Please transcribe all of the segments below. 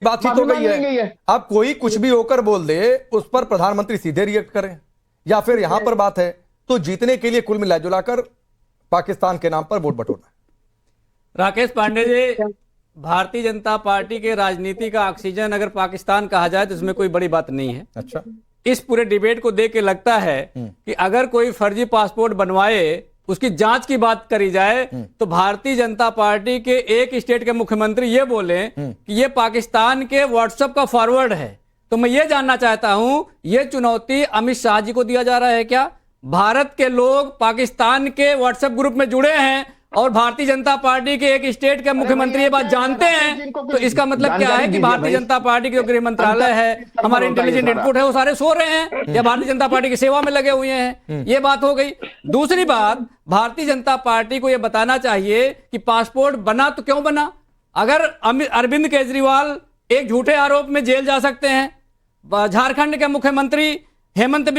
बातचीत हो गई है। अब कोई कुछ भी होकर बोल दे, उस पर प्रधानमंत्री सीधे रिएक्ट करें, या फिर यहां पर बात है तो जीतने के लिए कुल मिलाजुलाकर पाकिस्तान के नाम पर वोट बटोरना। राकेश पांडे जी, भारतीय जनता पार्टी के राजनीति का ऑक्सीजन अगर पाकिस्तान कहा जाए तो इसमें कोई बड़ी बात नहीं है। अच्छा, इस पूरे डिबेट को देख के लगता है कि अगर कोई फर्जी पासपोर्ट बनवाए, उसकी जांच की बात करी जाए, तो भारतीय जनता पार्टी के एक स्टेट के मुख्यमंत्री ये बोले कि ये पाकिस्तान के व्हाट्सएप का फॉरवर्ड है। तो मैं ये जानना चाहता हूं, ये चुनौती अमित शाह जी को दिया जा रहा है क्या? भारत के लोग पाकिस्तान के व्हाट्सएप ग्रुप में जुड़े हैं और भारतीय जनता पार्टी के एक स्टेट के मुख्यमंत्री ये बात जानते हैं, तो इसका मतलब क्या है कि भारतीय जनता पार्टी के जो गृह मंत्रालय है, हमारे इंटेलिजेंस इनपुट है, वो सारे सो रहे हैं या भारतीय जनता पार्टी की सेवा में लगे हुए हैं? ये बात हो गई। दूसरी बात, भारतीय जनता पार्टी को यह बताना चाहिए कि पासपोर्ट बना तो क्यों बना। अगर अरविंद केजरीवाल एक झूठे आरोप में जेल जा सकते हैं, झारखंड के मुख्यमंत्री हेमंत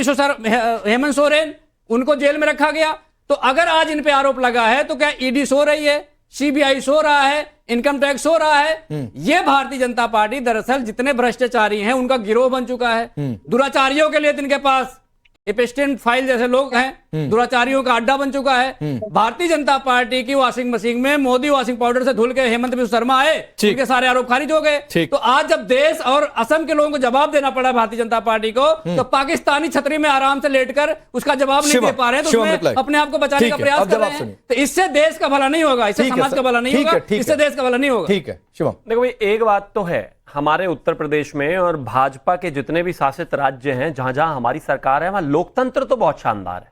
सोरेन, उनको जेल में रखा गया, तो अगर आज इन पे आरोप लगा है तो क्या ईडी सो रही है, सीबीआई सो रहा है, इनकम टैक्स सो रहा है? ये भारतीय जनता पार्टी दरअसल जितने भ्रष्टाचारी हैं उनका गिरोह बन चुका है। दुराचारियों के लिए इनके पास एपेस्टेन फाइल जैसे लोग हैं, दुराचारियों का अड्डा बन चुका है। भारतीय जनता पार्टी की वॉशिंग मशीन में मोदी वॉशिंग पाउडर से धुल के हेमंत बिस्व शर्मा आए, उनके सारे आरोप खारिज हो गए। तो आज जब देश और असम के लोगों को जवाब देना पड़ा भारतीय जनता पार्टी को, तो पाकिस्तानी छतरी में आराम से लेटकर उसका जवाब नहीं दे पा रहे हैं, तो उसमें अपने आप को बचाने का प्रयास कर रहे हैं। तो इससे देश का भला नहीं होगा, इससे समाज का भला नहीं होगा, इससे देश का भला नहीं होगा। ठीक है शिवम, देखो भाई, एक बात तो है, हमारे उत्तर प्रदेश में और भाजपा के जितने भी शासित राज्य हैं, जहां जहां हमारी सरकार है, वहां लोकतंत्र तो बहुत शानदार है।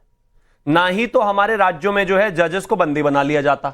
ना ही तो हमारे राज्यों में जो है जजेस को बंदी बना लिया जाता,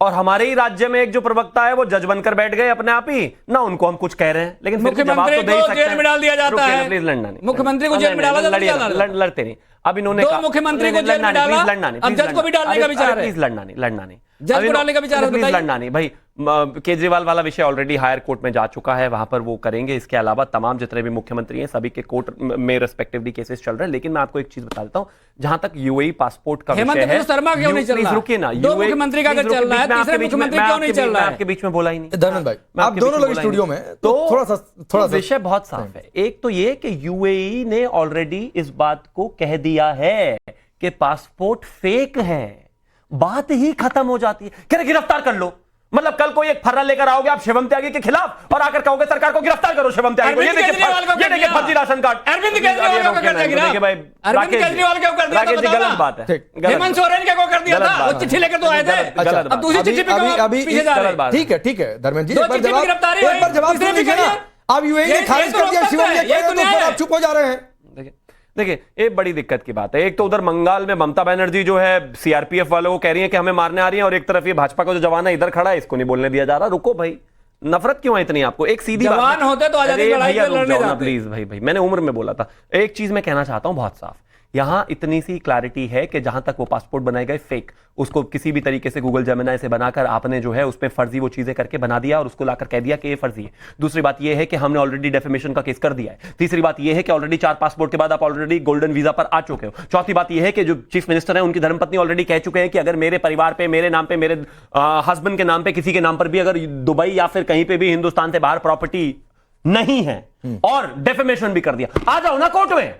और हमारे ही राज्य में एक जो प्रवक्ता है वो जज बनकर बैठ गए अपने आप ही, ना उनको हम कुछ कह रहे हैं, लेकिन मुख्यमंत्री को जेल में डाल दिया जाता है। प्लीज लड़ना नहीं, मुख्यमंत्री को जेल में डाला लड़ते नहीं। अब इन्होंने मुख्यमंत्री को जेल में डाला, अब जज को भी डालने का विचार है। प्लीज लड़ना नहीं, जज को डालने का विचार है, प्लीज लड़ना नहीं भाई। केजरीवाल वाला विषय ऑलरेडी हायर कोर्ट में जा चुका है, वहां पर वो करेंगे। इसके अलावा तमाम जितने भी मुख्यमंत्री हैं सभी के कोर्ट में रेस्पेक्टिवली केसेस चल रहे हैं। लेकिन मैं आपको एक चीज बता देता हूं, जहां तक यूएई पासपोर्ट का विषय है, शर्मा क्यों नहीं चल रहा? रुकिए ना, दो मुख्यमंत्री का अगर चल रहा है, तीसरे मुख्यमंत्री क्यों नहीं चल रहा है? आपके बीच में बोला ही नहीं धर्मेंद्र भाई, आप दोनों लोग स्टूडियो में, तो थोड़ा विषय बहुत साफ है। एक तो ये कि यूएई ने ऑलरेडी इस बात को कह दिया है कि पासपोर्ट फेक है, बात ही खत्म हो जाती है। कह रहे गिरफ्तार कर लो, मतलब कल को एक फर्रा लेकर आओगे आप शिवम त्यागी के खिलाफ और आकर कहोगे सरकार को गिरफ्तार करो शिवम त्यागी को। ये देखिए फर्जी राशन कार्ड। अरविंद केजरीवाल को कर दिया, अरविंद केजरीवाल को कर दिया, जी गलत बात है। हेमंत सोरेन को कर दिया था, वो चिट्ठी लेकर तो आए थे, अब दूसरी चिट्ठी पे पीछे जा रहे हैं। ठीक है धर्मेंद्र जी, एक बार जवाब सुन लीजिए ना। अब यूएई ने खारिज कर दिया शिवम ने, तो आप चुप हो जा रहे हैं। देखिए एक बड़ी दिक्कत की बात है, एक तो उधर बंगाल में ममता बनर्जी जो है सीआरपीएफ वालों को कह रही है कि हमें मारने आ रही है, और एक तरफ ये भाजपा का जो जवान है इधर खड़ा है, इसको नहीं बोलने दिया जा रहा। रुको भाई, नफरत क्यों है इतनी आपको? एक सीधी जवान होते तो आजादी की लड़ाई लड़ने जाते। प्लीज भाई, मैंने उम्र में बोला था। एक चीज मैं कहना चाहता हूं बहुत साफ, यहां इतनी सी क्लैरिटी है कि जहां तक वो पासपोर्ट बनाए गए फेक, उसको किसी भी तरीके से गूगल जेमिनी से बनाकर आपने जो है उसमें फर्जी वो चीजें करके बना दिया और उसको लाकर कह दिया कि ये फर्जी है। दूसरी बात ये है कि हमने ऑलरेडी डेफेमेशन का केस कर दिया है। तीसरी बात ये है कि ऑलरेडी 4 पासपोर्ट के बाद आप ऑलरेडी गोल्डन वीजा पर आ चुके हो। चौथी बात ये है कि जो चीफ मिनिस्टर है उनकी धर्मपत्नी ऑलरेडी कह चुके हैं कि अगर मेरे परिवार पे, मेरे नाम पे, मेरे हस्बैंड के नाम पे, किसी के नाम पर भी अगर दुबई या फिर कहीं पे भी हिंदुस्तान से बाहर प्रॉपर्टी नहीं है, और डेफेमेशन भी कर दिया, आ जाओ ना कोर्ट में,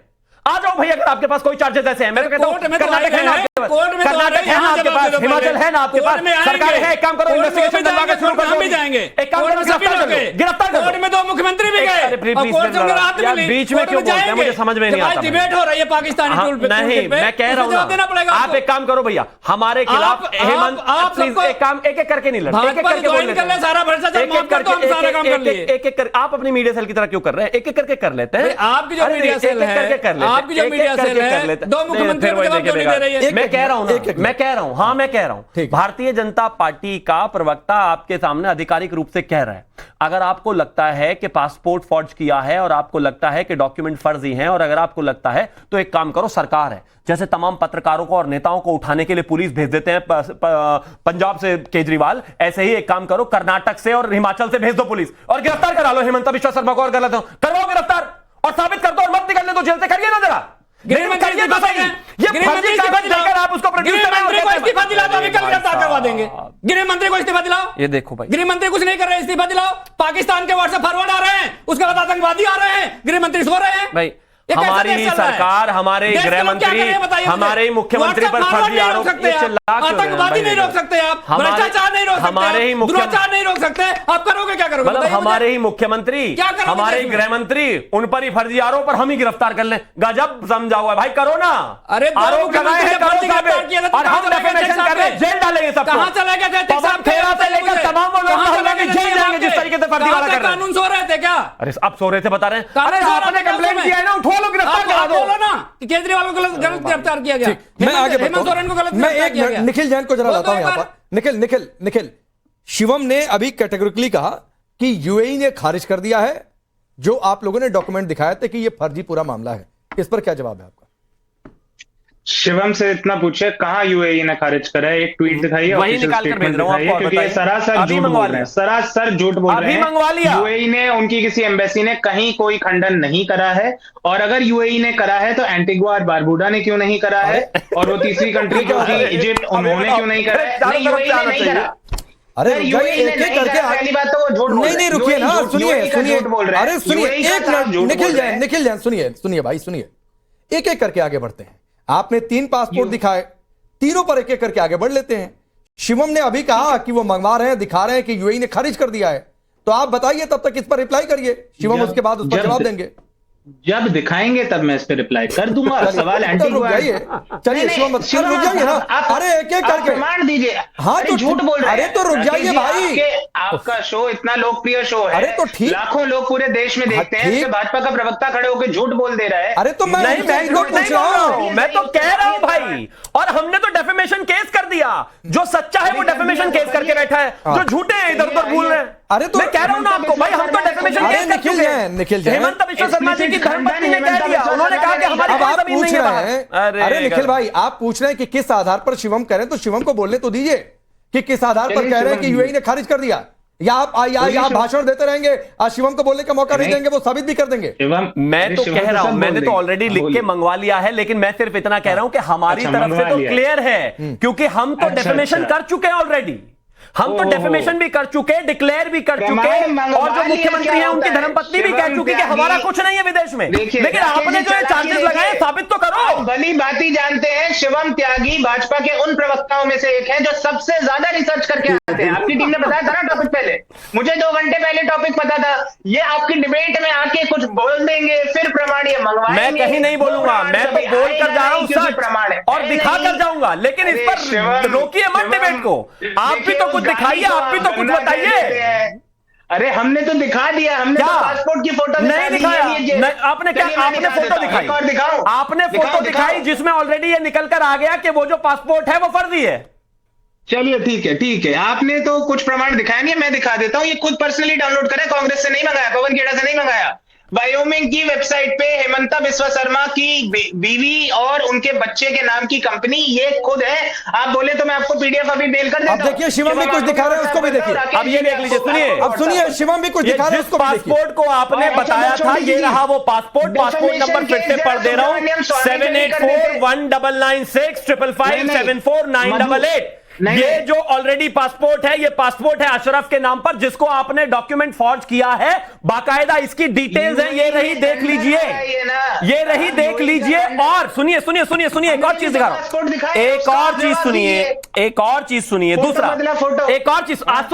आ जाओ भाई। अगर आपके पास कोई चार्जेस ऐसे हैं, मैं कहता हूं कर्नाटक है ना आपके पास, कर्नाटक है ना आपके पास, हिमाचल है ना आपके पास, सरकार है, एक काम करो इन्वेस्टिगेशन दिलवा के शुरू कर दो। एक काम करो, गिरफ्तार करो। कोर्ट में 2 मुख्यमंत्री भी गए, यार बीच में क्यों बोलते हैं, मुझे समझ में नहीं आता। डिबेट हो रही है पाकिस्तानी टूल पे। नहीं, मैं कह रहा हूं आप एक काम करो भैया, हमारे खिलाफ हेमंत, आप प्लीज एक काम एक एक करके नहीं लड़ते, एक एक करके बोल लेते हैं सारा भ्रष्टाचार माफ कर दो, हम सारा काम कर लिए। एक एक कर, आप अपनी मीडिया सेल की तरह क्यों कर रहे हैं? एक एक करके कर लेते हैं। आपकी जो मीडिया सेल है, आपकी जो मीडिया सेल है, 2 मुख्यमंत्रियों को जवाब क्यों नहीं दे रही है? मैं कह रहा हूं मैं कह रहा हूं भारतीय जनता पार्टी का प्रवक्ता आपके सामने आधिकारिक रूप से कह रहा है, अगर आपको लगता है कि पासपोर्ट फॉर्ज किया है और आपको लगता है कि डॉक्यूमेंट फर्जी हैं, और अगर आपको लगता है तो एक काम करो, सरकार है जैसे तमाम पत्रकारों को और नेताओं को उठाने के लिए पुलिस भेज देते हैं पंजाब से केजरीवाल, ऐसे ही एक काम करो, कर्नाटक से और हिमाचल से भेज दो पुलिस और गिरफ्तार करा लो हेमंत बिस्व शर्मा को, और गलत हो करवाओ गिरफ्तार और साबित कर दो और मत निकलने दो जेल से। करिए ना जरा, ये गृह मंत्री फर्जी इस्तीफा कागज दिलाओ। देकर आप उसको प्रोड्यूस गृह करें और मंत्री को कहते हैं- इस्तीफा दिलाओ तो अभी कल भाई गिरफ्तार करवा साहब। देंगे। गृह मंत्री को इस्तीफा दिलाओ। ये देखो भाई, गृह मंत्री कुछ नहीं कर रहे, इस्तीफा दिलाओ। पाकिस्तान के व्हाट्सएप फॉरवर्ड आ रहे हैं, उसके बाद आतंकवादी आ रहे हैं, गृह मंत्री सो रहे हैं। भाई ये कैसा हमारी देश ही चल रहा है? सरकार, हमारे देश के गृह लोग क्या मंत्री, करें बताइए मुझे? हमारे ही मुख्यमंत्री पर व्हाट्सएप फर्जी फॉरवर्ड नहीं आरोप, रोक सकते ये आप, चिल्ला क्यों रहे हैं आतंकवादी भाई नहीं रोक देखो। सकते आप, हमारे- भ्रष्टाचार नहीं रोक सकते, हमारे ही मुख्य- दुराचार नहीं रोक सकते, आप करोगे क्या करोगे? मतलब बताइए मुझे। हमारे ही मुख्यमंत्री, क्या करोगे हमारे ही देश में? गृह मंत्री, उन पर ही फर्जी आरोप पर हम ही गिरफ्तार कर लें। गजब समझा हुआ है भाई, करो ना। अरे दो आरोप मुख्यमंत्री लगाए हैं, जब करो फर्जी गिरफ्तार साबित। किया था तो और कहाँ हम चले गए डेफेमेशन थे कर रहे हैं, साहब? जेल डालेंगे सबको। कहाँ चले गए थे? पवन खेड़ा से लेकर तमाम वो लोग कहाँ चले होंगे, गए जेल थे? जाएंगे जिस तरीके से फर्जी कहाँ वाला पे कर रहे हैं। कानून सो रहे थे क्या? अरे अब सो रहे थे बता रहे हैं। कानून अरे सो रहा आपने था क्या कंप्लेंट उसमें? किया है ना, उठो लो, गिरफ्तार आप करा दो। बोलो ना कि केजरीवाल को गलत गिरफ्तार किया गया। मैं आगे हेमंत बढ़ता सोरेन को गलत हूं। मैं गिरफ्तार एक किया मिनट गया। निखिल जैन को जरा बोल लाता दो हूं एक यहां बार। पर। निखिल शिवम ने अभी कैटेगोरिकली कहा कि यूएई ने खारिज कर दिया है जो आप लोगों ने डॉक्यूमेंट दिखाए थे कि ये फर्जी पूरा मामला है। इस पर क्या जवाब है आपका? शिवम से इतना पूछे कहाँ यूएई ने खारिज करा है, एक ट्वीट दिखाइए, वही ऑफिशियल निकाल कर स्टेटमेंट भेज रहा हूं दिखाइए, आपको, क्योंकि ये बताइए। सरासर अभी झूठ मंगवा बोल रहे हैं, लिया। सरासर झूठ बोल अभी रहे हैं। मंगवा लिया। यूएई ने, उनकी किसी एम्बेसी ने कहीं कोई खंडन नहीं करा है, और अगर यूएई ने करा है तो एंटीगुआ और बारबूडा ने क्यों नहीं करा है, और वो तीसरी कंट्री जो कि इजिप्ट, उन्होंने क्यों नहीं करा है? चारों नहीं, तरफ यूएई से ने आना नहीं चाहिए। करा। अरे सर, रुक यूएई जाइए, ने एक एक नहीं करके करा, पहली बात तो वो झूठ बोल नहीं रहे हैं। रुकिए ना, यूएई सुनिए का झूठ बोल रहे हैं। अरे सुनिए यूएई का एक साफ मिनट झूठ निखिल बोल रहे हैं। जैन सुनिए भाई सुनिए। एक एक करके आगे बढ़ते हैं। आपने 3 पासपोर्ट दिखाए, तीनों पर एक एक करके आगे बढ़ लेते हैं। शिवम ने अभी कहा कि वो मंगवा रहे हैं, दिखा रहे हैं कि यूएई ने खारिज कर दिया है, तो आप बताइए, तब तक इस पर रिप्लाई करिए। शिवम उसके बाद उस पर जवाब देंगे। जब दिखाएंगे तब मैं इस पे रिप्लाई कर दूंगा। सवाल तो रुक जाइए, चलिए शिवम रुक जाइए ना। अरे एक एक करके प्रमाण दीजिए। हाँ, अरे तो झूठ बोल रहे अरे हैं। तो रुक राकेश जाइए जी, भाई। आपका शो इतना लोकप्रिय शो है, अरे तो ठीक। लाखों लोग पूरे देश में देखते हैं, ठीक। इसमें भाजपा का प्रवक्ता खड़े होकर झूठ बोल दे रहा है। अरे तो मैं नहीं, मैं इनको झूठ नहीं पूछ बोल रहा रहा हूं। हूं, मैं तो कह रहा हूं भाई। और हमने तो डेफेमेशन केस कर दिया। जो सच्चा है वो डेफेमेशन केस करके बैठा है, जो झूठे हैं इधर उधर भूल रहे हैं। अरे तो मैं कह रहा हूं ना आपको भाई, हम तो डेफेमेशन अरे केस कर चुके हैं। निखिल जैन हेमंत बिश्व शर्मा जी की धर्मपत्नी ने कह दिया, उन्होंने कहा कि हमारी अब कोई आप जमीन पूछ नहीं है रहे बाहर। हैं, अरे निखिल भाई आप पूछ रहे हैं कि किस आधार पर शिवम कह रहे हैं, तो शिवम को बोलने तो दीजिए कि किस आधार पर चलिए कह रहे हैं कि शिवम यूएई ने खारिज कर दिया, या आप भाषण देते रहेंगे, आज शिवम को बोलने का मौका नहीं देंगे, वो साबित भी कर देंगे। शिवम, मैं तो कह रहा हूं, मैंने तो ऑलरेडी लिख के मंगवा लिया है, लेकिन मैं सिर्फ इतना कह रहा हूं कि हमारी अच्छा, तरफ से मंगवा तो लिया। क्लियर है, क्योंकि हम तो अच्छा, डेफेमेशन अच्छा। कर चुके हैं ऑलरेडी। हम तो ओहो। डेफेमेशन भी कर चुके, डिक्लेयर भी कर प्रमाण चुके, मंगवा और जो लिया मुख्यमंत्री क्या हैं उनकी होता है? धर्मपत्नी भी कह शिवम चुकी कि त्यागी। हमारा कुछ नहीं है विदेश में। देखिए, लेकिन राकेश आपने जी जो चालाकी चार्जेस देखिए। लगाए साबित तो करो। आप भली भांति जानते हैं शिवम त्यागी भाजपा के उन प्रवक्ताओं में से एक है जो सबसे ज्यादा रिसर्च करके आते हैं। आपकी टीम ने बताया था ना टॉपिक पहले, मुझे 2 घंटे पहले टॉपिक पता था। ये आपकी डिबेट में आके कुछ बोल देंगे, फिर प्रमाण ये मंगवाएंगे। मैं कहीं नहीं बोलूंगा, मैं तो बोल कर जा रहा हूं सच, प्रमाण है और दिखा कर जाऊंगा, लेकिन इस पर रोकिए मत डिबेट को। आप भी तो कुछ दिखाइए, आप भी तो कुछ बताइए। अरे हमने तो दिखा दिया, हमने क्या? तो पासपोर्ट की फोटो नहीं दिखाया। नहीं, आपने क्या, आपने फोटो दिखाई, और दिखाओ, आपने फोटो दिखाई जिसमें ऑलरेडी ये निकल कर आ गया कि वो जो पासपोर्ट है वो फर्जी है। चलिए ठीक है, आपने तो कुछ प्रमाण दिखाया नहीं है, मैं दिखा देता हूं। ये खुद पर्सनली डाउनलोड करें, कांग्रेस से नहीं मंगाया, पवन खेड़ा से नहीं मंगाया। वायोमिंग की वेबसाइट पे हेमंता बिस्वा शर्मा की बीवी और उनके बच्चे के नाम की कंपनी, ये खुद है। आप बोले तो मैं आपको पीडीएफ अभी मेल कर देता हूं। अब देखिए शिवम भी कुछ दिखा रहे हैं, उसको भी देखिए। अब ये देख लीजिए, सुनिए। अब सुनिए, शिवम भी कुछ ये दिखा रहे हैं, जिस उसको भी देखिए। पासपोर्ट को आपने और बताया अच्छा, था, छोड़ ये दीजिए। रहा वो पासपोर्ट नंबर फिर से पढ़ दे रहा हूं, 7841996555749888। ये जो ऑलरेडी पासपोर्ट है, ये पासपोर्ट है अशरफ के नाम पर, जिसको आपने डॉक्यूमेंट फॉर्ज किया है, बाकायदा इसकी डिटेल्स हैं, ये रही, देख लीजिए, ये रही, देख लीजिए। और सुनिए सुनिए सुनिए सुनिए, एक और चीज दिखा रहा हूं, एक और चीज सुनिए, एक और चीज सुनिए, दूसरा एक और चीज आज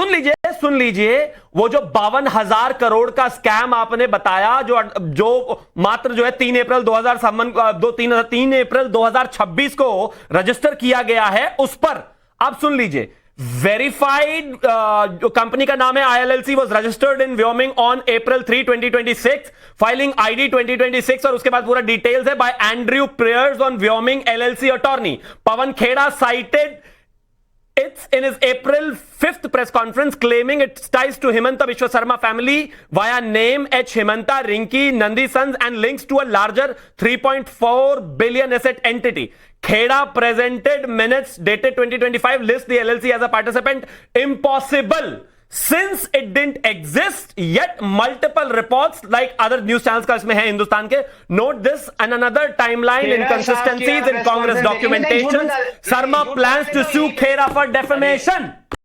सुन लीजिए। वो जो 52,000 करोड़ का स्कैम आपने बताया, जो मात्र जो है 3 अप्रैल 2026 को रजिस्टर किया गया है, उस पर आप सुन लीजिए। वेरीफाइड जो कंपनी का नाम है ILLC was registered in Wyoming on April 3, 2026, filing ID 2026, और उसके बाद पूरा डिटेल्स है by Andrew Prayers on Wyoming LLC attorney. Pawan Khera cited it's in his April 5th press conference claiming its ties to Himanta Biswa Sarma family via name H. Himanta, Rinki, Nandi Sons and links to a larger 3.4 billion asset entity. Kheda presented minutes dated 2025 list the LLC as a participant. Impossible. since it didn't exist yet multiple reports like other news channels का इसमें है हिंदुस्तान के, note this and another timeline inconsistencies in Congress documentation. Sharma plans to sue Khera for defamation.